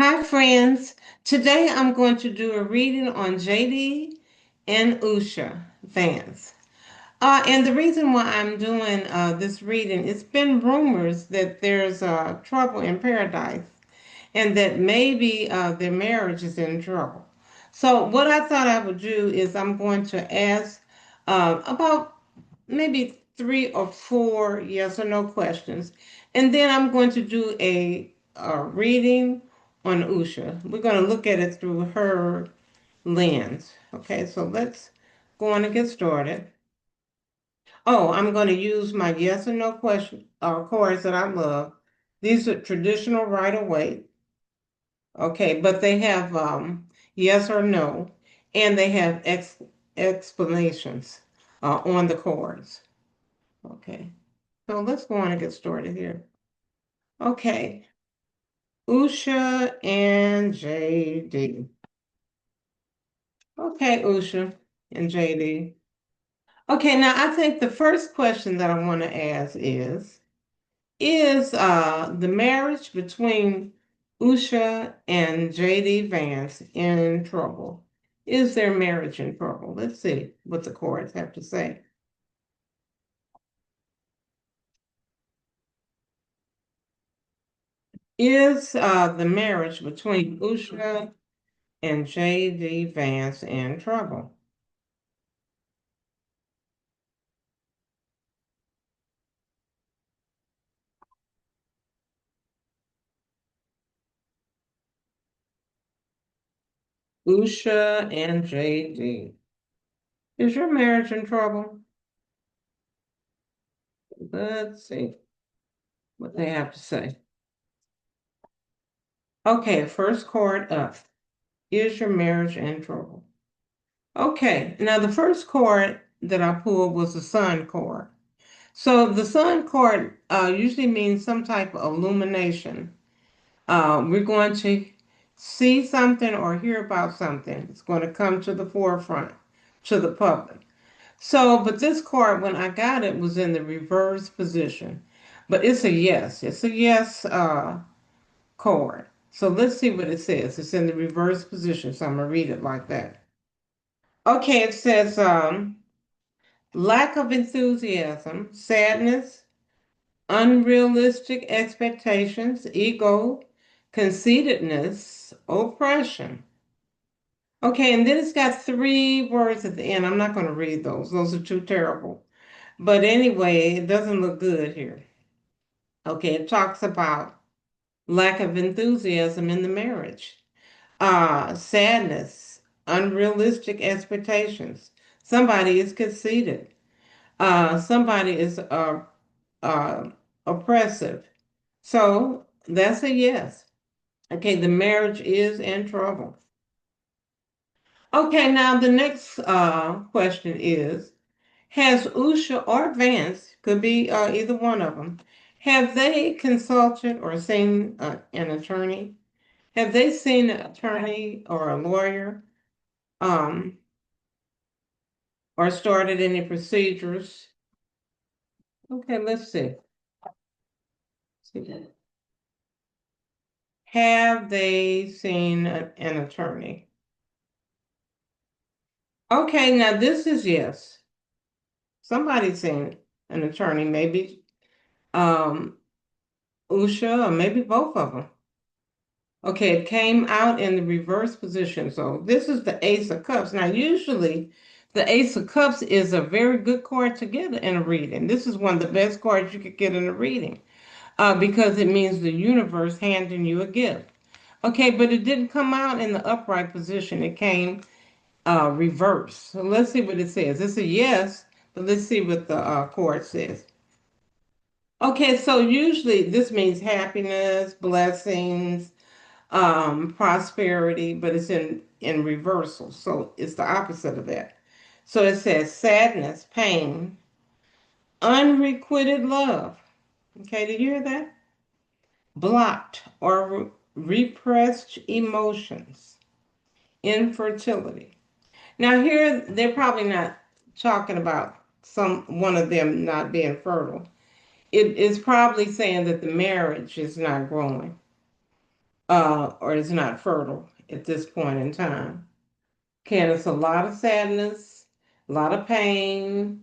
Hi, friends. Today I'm going to do a reading on JD and Usha Vance. And the reason why I'm doing this reading, it's been rumors that there's trouble in paradise and that maybe their marriage is in trouble. So, what I thought I would do is I'm going to ask about maybe three or four yes or no questions. And then I'm going to do a reading on Usha. We're going to look at it through her lens. Okay, so let's go on and get started. Oh, I'm going to use my yes or no question cards that I love. These are traditional right away. Okay, but they have yes or no, and they have explanations on the cards. Okay. So let's go on and get started here. Okay, Usha and JD. Okay, Usha and JD. Okay, now I think the first question that I want to ask is the marriage between Usha and JD Vance in trouble? Is their marriage in trouble? Let's see what the courts have to say. Is the marriage between Usha and J.D. Vance in trouble? Usha and J.D. Is your marriage in trouble? Let's see what they have to say. Okay, first card up. Is your marriage in trouble? Okay, now the first card that I pulled was the sun card. So the sun card usually means some type of illumination. We're going to see something or hear about something. It's going to come to the forefront, to the public. So, but this card, when I got it, was in the reverse position. But it's a yes. It's a yes card. So let's see what it says. It's in the reverse position. So I'm going to read it like that. Okay, it says lack of enthusiasm, sadness, unrealistic expectations, ego, conceitedness, oppression. Okay, and then it's got three words at the end. I'm not going to read those. Those are too terrible. But anyway, it doesn't look good here. Okay, it talks about lack of enthusiasm in the marriage, sadness, unrealistic expectations. Somebody is conceited. Somebody is uh, oppressive. So that's a yes. Okay, the marriage is in trouble. Okay, now the next question is, has Usha or Vance, could be either one of them, have they consulted or seen an attorney? Have they seen an attorney or a lawyer um, or started any procedures? Okay, let's see. Have they seen an attorney? Okay, now this is yes. Somebody's seen an attorney, maybe um, Usha or maybe both of them. Okay, it came out in the reverse position. So this is the Ace of Cups. Now, usually the Ace of Cups is a very good card to get in a reading. This is one of the best cards you could get in a reading because it means the universe handing you a gift. Okay, but it didn't come out in the upright position. It came reverse. So let's see what it says. It's a yes, but let's see what the card says. Okay, so usually this means happiness, blessings, prosperity, but it's in reversal. So it's the opposite of that. So it says sadness, pain, unrequited love. Okay, did you hear that? Blocked or repressed emotions, infertility. Now here they're probably not talking about some one of them not being fertile. It is probably saying that the marriage is not growing. or is not fertile at this point in time. Can it's a lot of sadness, a lot of pain,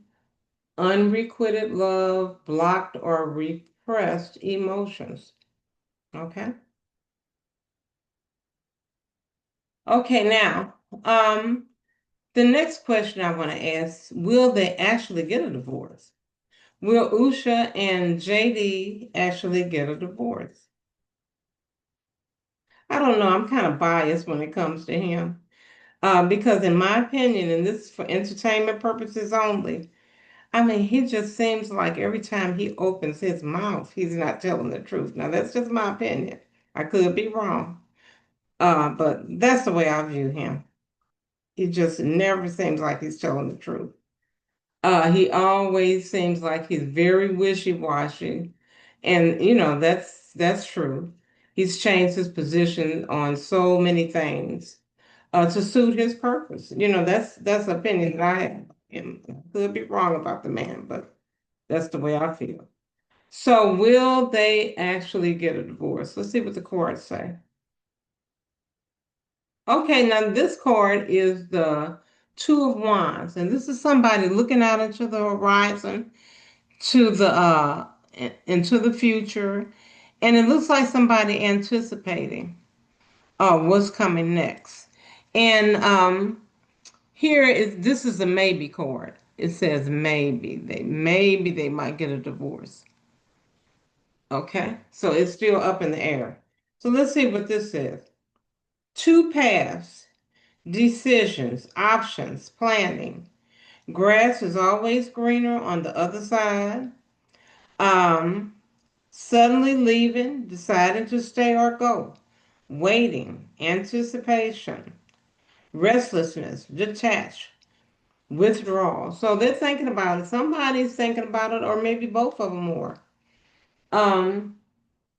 unrequited love, blocked or repressed emotions. Okay. Okay, now, um, the next question I want to ask, will they actually get a divorce? Will Usha and JD actually get a divorce? I don't know. I'm kind of biased when it comes to him. Because in my opinion, and this is for entertainment purposes only, I mean, he just seems like every time he opens his mouth, he's not telling the truth. Now, that's just my opinion. I could be wrong. But that's the way I view him. He just never seems like he's telling the truth. He always seems like he's very wishy-washy. And that's true. He's changed his position on so many things to suit his purpose. That's the opinion that I have. And I could be wrong about the man, but that's the way I feel. So will they actually get a divorce? Let's see what the cards say. Okay, now this card is the Two of Wands, and this is somebody looking out into the horizon to into the future, and it looks like somebody anticipating what's coming next. And here is this is a maybe card. It says maybe they might get a divorce. Okay, so it's still up in the air. So let's see what this says. Two paths, decisions, options, planning. Grass is always greener on the other side. Um, Suddenly leaving, deciding to stay or go. Waiting, anticipation, restlessness, detach, withdrawal. So they're thinking about it. Somebody's thinking about it, or maybe both of them more. Um,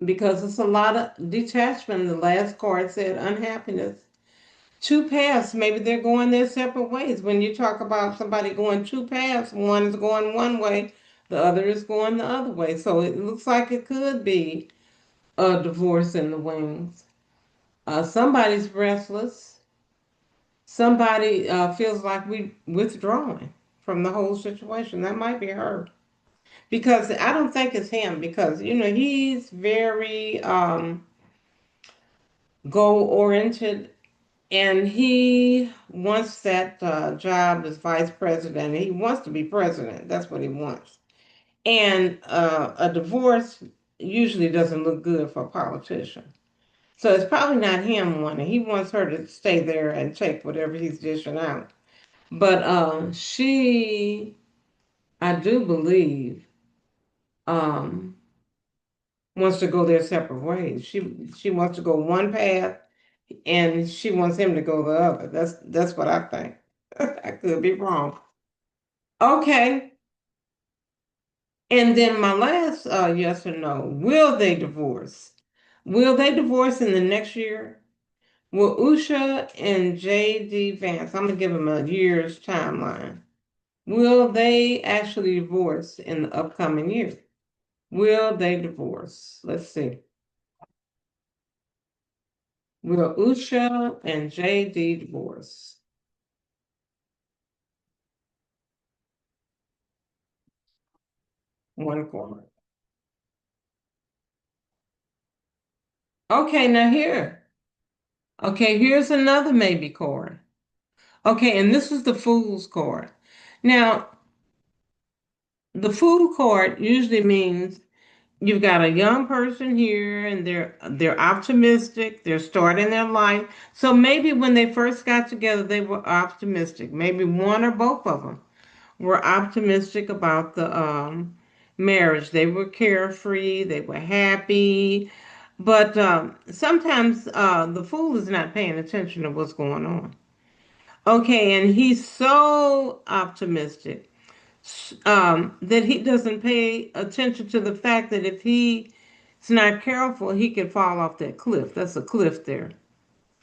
because it's a lot of detachment. The last card said unhappiness. Two paths, maybe they're going their separate ways. When you talk about somebody going two paths, one is going one way, the other is going the other way. So it looks like it could be a divorce in the wings. Somebody's restless. Somebody feels like we withdrawing from the whole situation. That might be her. Because I don't think it's him because, he's very goal oriented and he wants that job as vice president. He wants to be president. That's what he wants. And a divorce usually doesn't look good for a politician. So it's probably not him wanting. He wants her to stay there and take whatever he's dishing out. But she, I do believe, um, wants to go their separate ways. She wants to go one path, and she wants him to go the other. That's what I think. I could be wrong. Okay, and then my last yes or no: will they divorce? Will they divorce in the next year? Will Usha and J.D. Vance, I'm gonna give them a year's timeline. Will they actually divorce in the upcoming year? Will they divorce? Let's see. Will Usha and J.D. divorce? One quarter. Okay, now here. Okay, here's another maybe card. Okay, and this is the Fool's card. Now, the Fool card usually means you've got a young person here and they're optimistic, they're starting their life. So maybe when they first got together, they were optimistic. Maybe one or both of them were optimistic about the marriage. They were carefree, they were happy. But sometimes the fool is not paying attention to what's going on. Okay, and he's so optimistic that he doesn't pay attention to the fact that if he's not careful, he could fall off that cliff. That's a cliff there.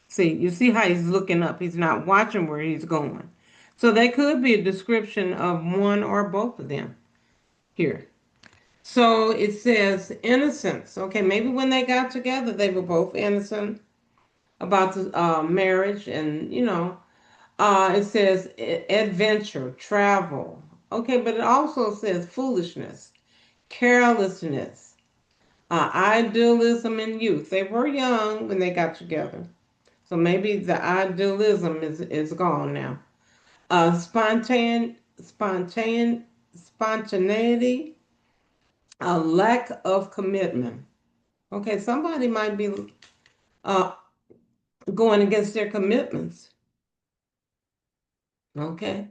See, you see how he's looking up. He's not watching where he's going. So that could be a description of one or both of them here. So it says innocence. Okay, maybe when they got together, they were both innocent about the marriage, and it says adventure, travel. Okay, but it also says foolishness, carelessness, idealism in youth. They were young when they got together, so maybe the idealism is gone now. Spontaneity, a lack of commitment. Okay, somebody might be uh, going against their commitments. Okay,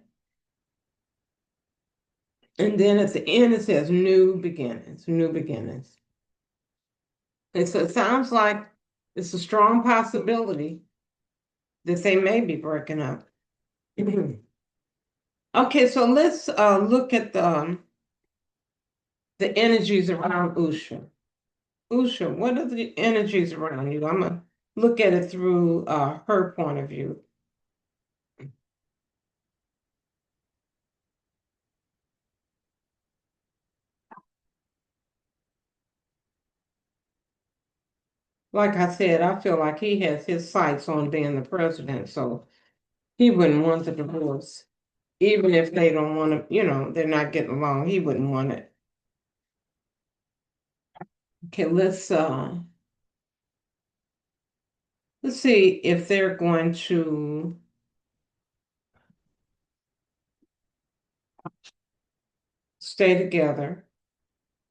and then at the end it says new beginnings, new beginnings. And so it sounds like it's a strong possibility that they may be breaking up. Okay, so let's look at the energies around Usha. Usha, what are the energies around you? I'm gonna look at it through her point of view. Like I said, I feel like he has his sights on being the president, so he wouldn't want the divorce, even if they don't want to, they're not getting along. He wouldn't want it. Okay, let's see if they're going to stay together.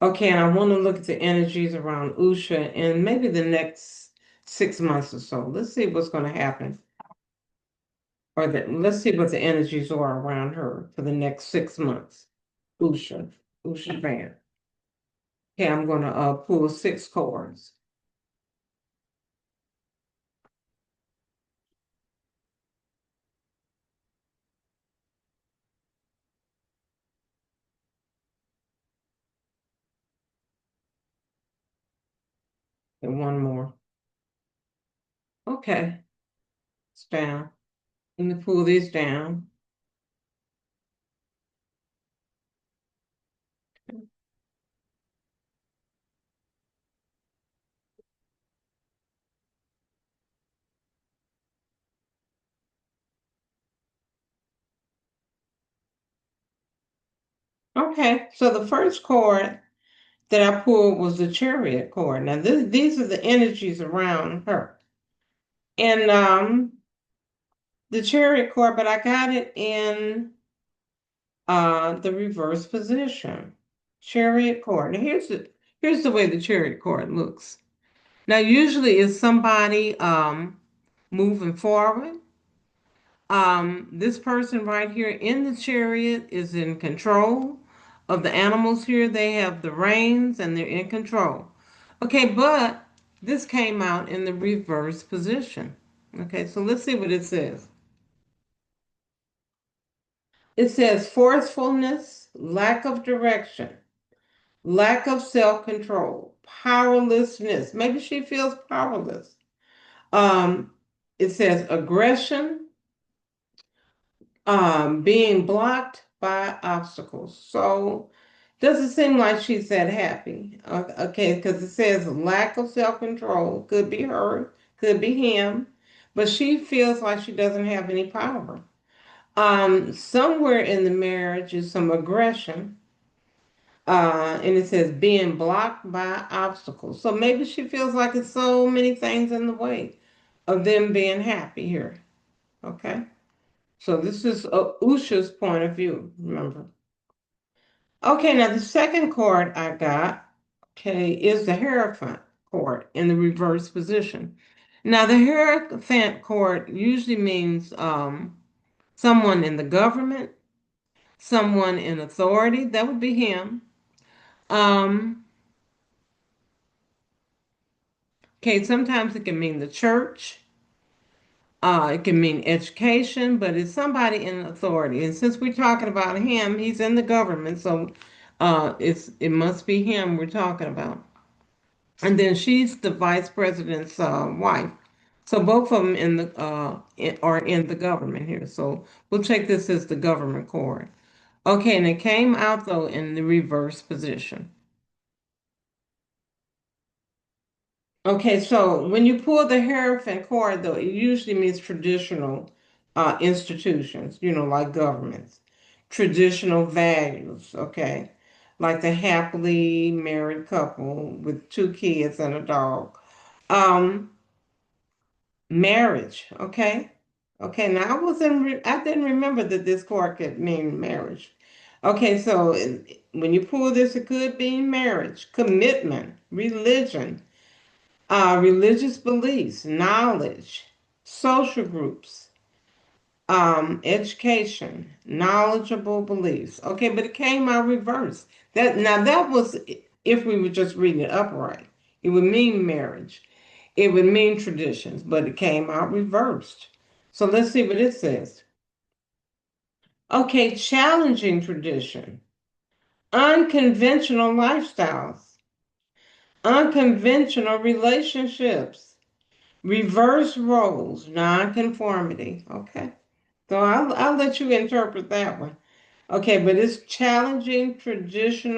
Okay, and I want to look at the energies around Usha in maybe the next 6 months or so. Let's see what's going to happen. Let's see what the energies are around her for the next 6 months. Usha, Usha Van. Okay, I'm going to pull 6 cards and one more. Okay, it's down. Let me pull these down. Okay, so the first card that I pulled was the Chariot card. Now, these are the energies around her. And the Chariot card, but I got it in the reverse position. Chariot card. Now, here's the way the Chariot card looks. Now, usually it's somebody moving forward. This person right here in the chariot is in control of the animals here. They have the reins and they're in control. Okay, but this came out in the reverse position. Okay, so let's see what it says. It says forcefulness, lack of direction, lack of self-control, powerlessness. Maybe she feels powerless. Um, it says aggression, being blocked by obstacles. So doesn't seem like she's that happy. Okay, because it says lack of self-control. Could be her, could be him, but she feels like she doesn't have any power. Somewhere in the marriage is some aggression. And it says being blocked by obstacles. So maybe she feels like it's so many things in the way of them being happy here. Okay. So this is Usha's point of view, remember. Okay, now the second card I got, okay, is the Hierophant card in the reverse position. Now the Hierophant card usually means someone in the government, someone in authority, that would be him. Um, okay, sometimes it can mean the church. It can mean education, but it's somebody in authority. And since we're talking about him, he's in the government, so it must be him we're talking about. And then she's the vice president's wife. So both of them are in the government here. So we'll take this as the government card. Okay, and it came out though in the reverse position. Okay, so when you pull the Hierophant card, though, it usually means traditional institutions, like governments, traditional values, okay, like the happily married couple with two kids and a dog. Um, Marriage, okay? Okay, now I didn't remember that this card could mean marriage. Okay, so when you pull this, it could be marriage, commitment, religion, religious beliefs, knowledge, social groups, education, knowledgeable beliefs. Okay, but it came out reverse. That was if we were just reading it upright. It would mean marriage. It would mean traditions, but it came out reversed. So let's see what it says. Okay, challenging tradition, unconventional lifestyles, unconventional relationships, reverse roles, nonconformity. Okay. So I'll let you interpret that one. Okay, but it's challenging tradition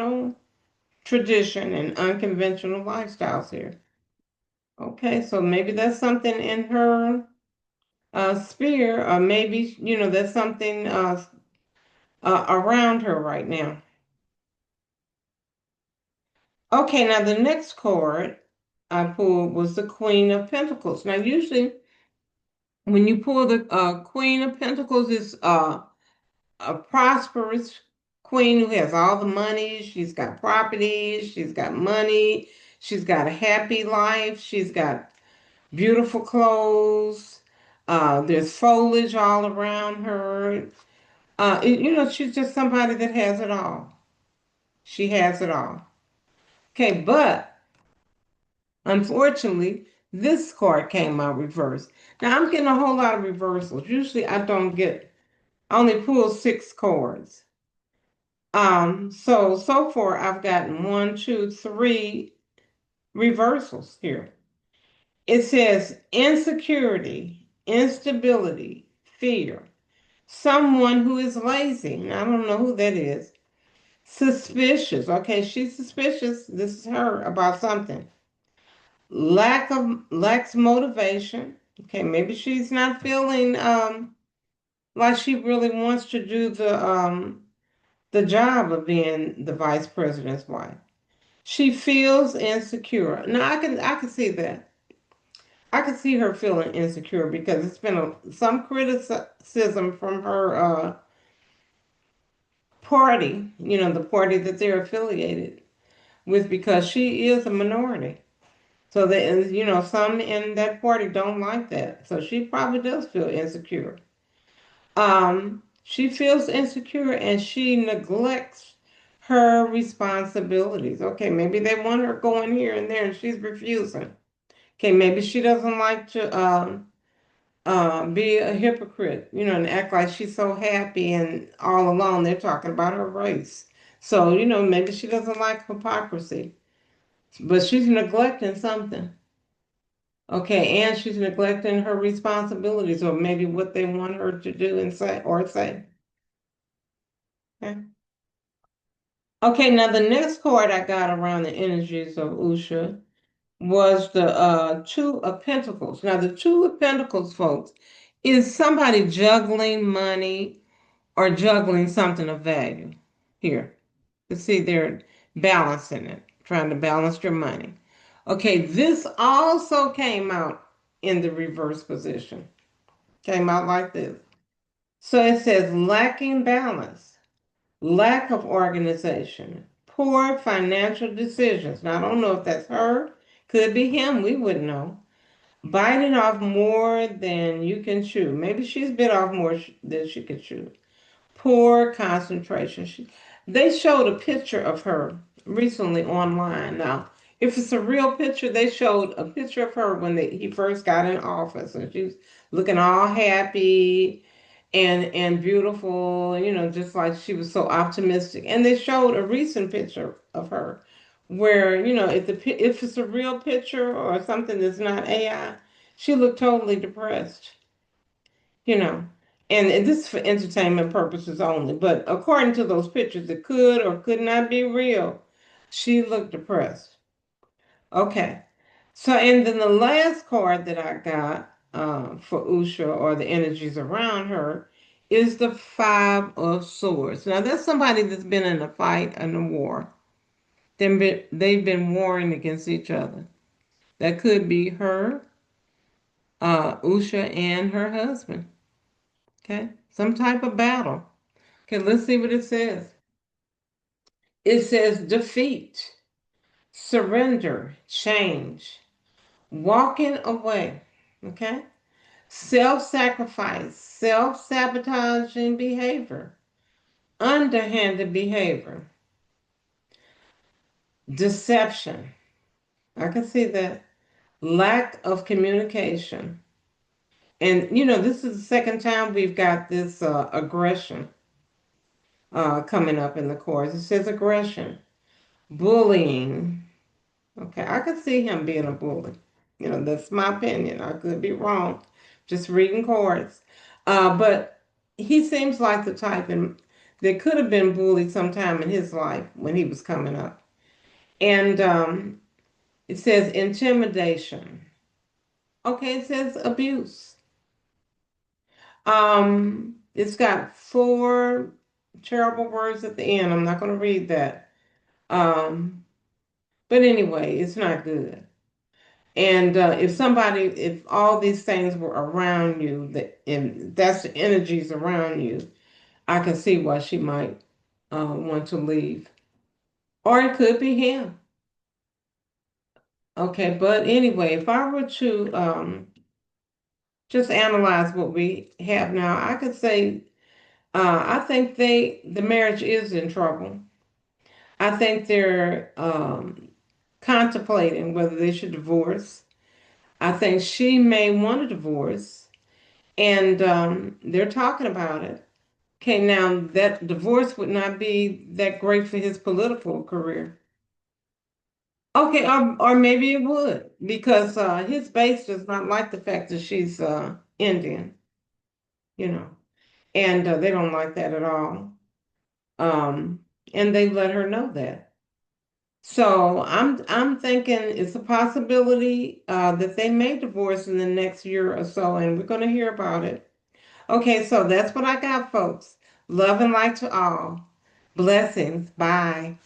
and unconventional lifestyles here. Okay, so maybe that's something in her sphere, or maybe there's something around her right now. Okay, now the next card I pulled was the Queen of Pentacles. Now, usually when you pull the Queen of Pentacles, it's a prosperous queen who has all the money. She's got properties, she's got money, she's got a happy life, she's got beautiful clothes. There's foliage all around her. She's just somebody that has it all. She has it all. Okay, but unfortunately, this card came out reversed. Now I'm getting a whole lot of reversals. Usually I don't get, I only pull six cards. So far I've gotten one, two, three reversals here. It says insecurity, instability, fear, someone who is lazy. Now, I don't know who that is. Suspicious. Okay, she's suspicious. This is her about something. Lacks motivation. Okay, maybe she's not feeling like she really wants to do the job of being the vice president's wife. She feels insecure. Now I can see that. I can see her feeling insecure because it's been some criticism from her party, the party that they're affiliated with, because she is a minority. So that, and some in that party don't like that. So she probably does feel insecure. She feels insecure and she neglects her responsibilities. Okay, maybe they want her going here and there and she's refusing. Okay, maybe she doesn't like to be a hypocrite, and act like she's so happy and all along they're talking about her race. So, maybe she doesn't like hypocrisy, but she's neglecting something. Okay, and she's neglecting her responsibilities or maybe what they want her to do and say. Okay. Okay, now the next card I got around the energies of Usha was the Two of Pentacles. Now, the Two of Pentacles, folks, is somebody juggling money or juggling something of value here. You see, they're balancing it, trying to balance your money. Okay, this also came out in the reverse position. Came out like this. So it says lacking balance, lack of organization, poor financial decisions. Now, I don't know if that's her, could be him, we wouldn't know. Biting off more than you can chew. Maybe she's bit off more than she could chew. Poor concentration. They showed a picture of her recently online. Now, if it's a real picture, they showed a picture of her when he first got in office, and she's looking all happy and beautiful, just like she was so optimistic. And they showed a recent picture of her where, if it's a real picture or something that's not AI, she looked totally depressed you know, and this is for entertainment purposes only. But according to those pictures, it could or could not be real. She looked depressed. Okay. So, and then the last card that I got for Usha or the energies around her is the Five of Swords. Now, that's somebody that's been in a fight and a war. They've been warring against each other. That could be her, Usha, and her husband. Okay, some type of battle. Okay, let's see what it says. It says defeat, surrender, change, walking away. Okay. Self sacrifice, self sabotaging behavior, underhanded behavior, deception. I can see that. Lack of communication. And, this is the second time we've got this aggression coming up in the course. It says aggression, bullying. Okay, I could see him being a bully. That's my opinion. I could be wrong. Just reading cards. But he seems like the type that could have been bullied sometime in his life when he was coming up. And it says intimidation. Okay, it says abuse. It's got four terrible words at the end. I'm not going to read that. Um, but anyway, it's not good. And if all these things were around you, and that's the energies around you, I can see why she might want to leave. Or it could be him. Okay, but anyway, if I were to just analyze what we have now, I could say I think the marriage is in trouble. I think they're contemplating whether they should divorce. I think she may want a divorce, and they're talking about it. Okay, now that divorce would not be that great for his political career. Okay, or maybe it would, because his base does not like the fact that she's Indian, you know, and they don't like that at all. Um, and they let her know that. So I'm thinking it's a possibility that they may divorce in the next year or so, and we're going to hear about it. Okay, so that's what I got, folks. Love and light to all. Blessings. Bye.